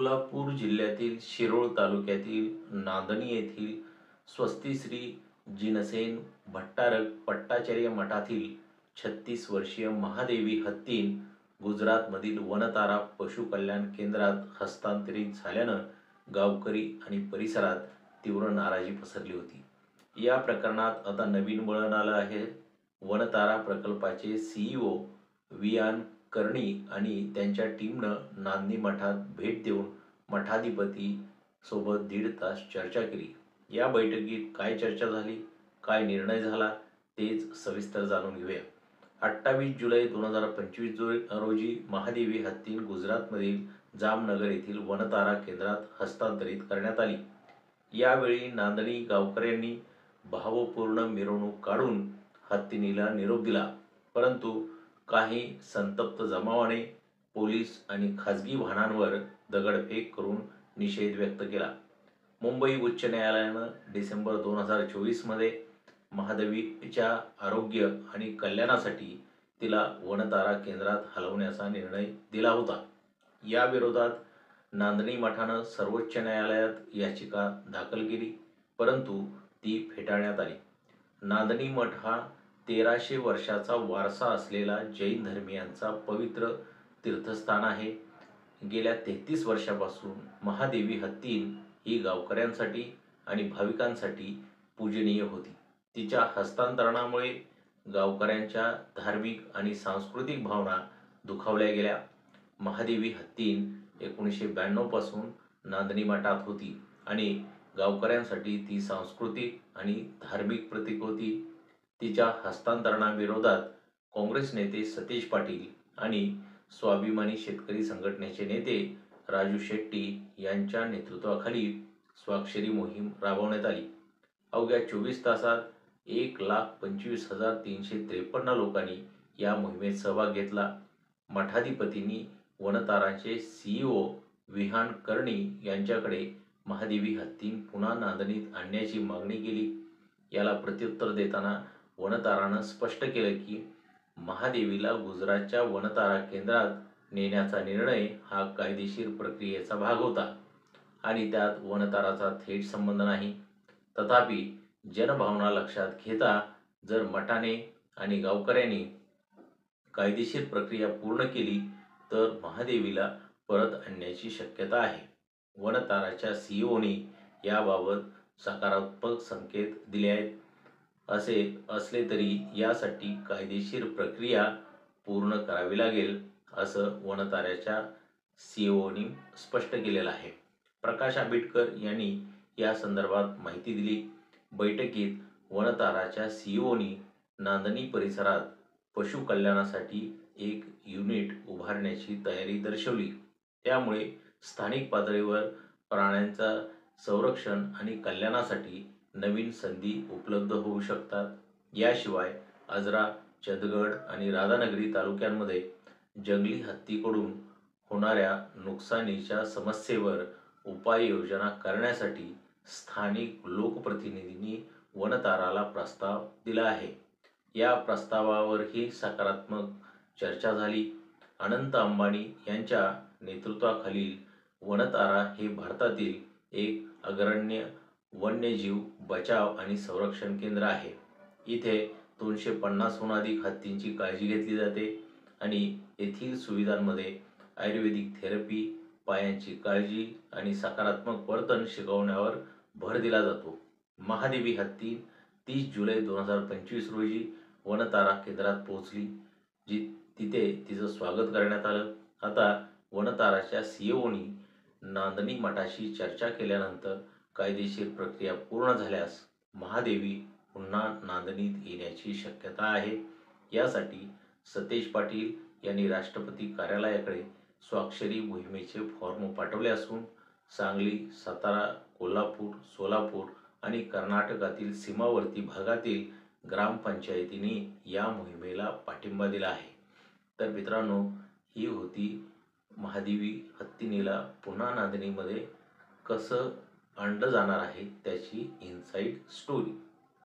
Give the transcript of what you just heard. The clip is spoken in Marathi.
सोलापूर जिल्ह्यातील शिरोळ तालुक्यातील नांदणी येथील स्वस्ती श्री जिनसेन भट्टारक पट्टाचार्य मठातील 36 वर्षीय महादेवी हत्तीन गुजरातमधील वनतारा पशुकल्याण केंद्रात हस्तांतरित झाल्यानं गावकरी आणि परिसरात तीव्र नाराजी पसरली होती. या प्रकरणात आता नवीन वळण आलं आहे. वनतारा प्रकल्पाचे सीईओ वियान कर्णी आणि त्यांच्या टीमनं नांदणी मठात भेट देऊन मठाधिपती सोबत 1.5 तास चर्चा केली. या बैठकीत काय चर्चा झाली, काय निर्णय झाला तेच सविस्तर जाणून घेऊया. 28 जुलै 2025 रोजी महादेवी हत्तीन गुजरातमधील जामनगर येथील वनतारा केंद्रात हस्तांतरित करण्यात आली. यावेळी नांदणी गावकऱ्यांनी भावपूर्ण मिरवणूक काढून हत्तीनीला निरोप दिला. परंतु काही संतप्त जमावाने पोलीस आणि खासगी वाहनांवर दगडफेक करून निषेध व्यक्त केला. मुंबई उच्च न्यायालयानं डिसेंबर 2024 मध्ये महादेवीच्या आरोग्य आणि कल्याणासाठी तिला वनतारा केंद्रात हलवण्याचा निर्णय दिला होता. या विरोधात नांदणी मठानं सर्वोच्च न्यायालयात याचिका दाखल केली, परंतु ती फेटाळण्यात आली. नांदणी मठ हा 1300 वर्षाचा वारसा असलेला जैन धर्मियांचा पवित्र तीर्थस्थान आहे. गेल्या 33 वर्षापासून महादेवी हत्तीन ही गावकऱ्यांसाठी आणि भाविकांसाठी पूजनीय होती. तिच्या हस्तांतरणामुळे गावकऱ्यांच्या धार्मिक आणि सांस्कृतिक भावना दुखावल्या गेल्या. महादेवी हत्तीन 1992 पासून नांदणी मठात होती आणि गावकऱ्यांसाठी ती सांस्कृतिक आणि धार्मिक प्रतीक होती. तिच्या हस्तांतरणाविरोधात काँग्रेस नेते सतेज पाटील आणि स्वाभिमानी शेतकरी संघटनेचे नेते राजू शेट्टी यांच्या नेतृत्वाखाली स्वाक्षरी मोहीम राबवण्यात आली. अवघ्या 24 तासात 1,25,353 लोकांनी या मोहिमेत सहभाग घेतला. मठाधिपतींनी वनताराचे सीईओ विहान कर्णी यांच्याकडे महादेवी हत्तीन पुन्हा नांदणीत आणण्याची मागणी केली. याला प्रत्युत्तर देताना वनतारानं स्पष्ट केलं की महादेवीला गुजरातच्या वनतारा केंद्रात नेण्याचा निर्णय हा कायदेशीर प्रक्रियेचा भाग होता आणि त्यात वनताराचा थेट संबंध नाही. तथापि जनभावना लक्षात घेता जर मठाने आणि गावकऱ्यांनी कायदेशीर प्रक्रिया पूर्ण केली तर महादेवीला परत आणण्याची शक्यता आहे. वनताराच्या सीईओनी याबाबत सकारात्मक संकेत दिले आहेत. असे असले तरी यासाठी कायदेशीर प्रक्रिया पूर्ण करावी लागेल, असं वनताऱ्याच्या सीईओनी स्पष्ट केलेलं आहे. प्रकाश आंबेडकर यांनी या संदर्भात माहिती दिली. बैठकीत वनताराच्या सीईओनी नांदणी परिसरात पशुकल्याणासाठी एक युनिट उभारण्याची तयारी दर्शवली. त्यामुळे स्थानिक पातळीवर प्राण्यांचा संरक्षण आणि कल्याणासाठी नवीन संधी उपलब्ध होऊ शकतात. याशिवाय आजरा, चंदगड आणि राधानगरी तालुक्यांमध्ये जंगली हत्तीकडून होणाऱ्या नुकसानीच्या समस्येवर उपाययोजना करण्यासाठी स्थानिक लोकप्रतिनिधींनी वनताराला प्रस्ताव दिला आहे. या प्रस्तावावरही सकारात्मक चर्चा झाली. अनंत अंबानी यांच्या नेतृत्वाखालील वनतारा हे भारतातील एक अग्रगण्य वन्यजीव बचाव आणि संरक्षण केंद्र आहे. इथे 250हून अधिक हत्तींची काळजी घेतली जाते आणि येथील सुविधांमध्ये आयुर्वेदिक थेरपी, पायांची काळजी आणि सकारात्मक वर्तन शिकवण्यावर भर दिला जातो. महादेवी हत्ती 30 जुलै 2025 रोजी वनतारा केंद्रात पोहोचली. तिथे तिचं स्वागत करण्यात आलं. आता वनताराच्या सीईओनी नांदणी मठाशी चर्चा केल्यानंतर कायदेशीर प्रक्रिया पूर्ण झाल्यास महादेवी पुन्हा नांदणीत येण्याची शक्यता आहे. यासाठी सतेज पाटील यांनी राष्ट्रपती कार्यालयाकडे स्वाक्षरी मोहिमेचे फॉर्म पाठवले असून सांगली, सातारा, कोल्हापूर, सोलापूर आणि कर्नाटकातील सीमावर्ती भागातील ग्रामपंचायतींनी या मोहिमेला पाठिंबा दिला आहे. तर मित्रांनो, ही होती महादेवी हत्तीनीला पुन्हा नांदणीमध्ये कसं आणलं जाणार आहे त्याची इनसाइड स्टोरी.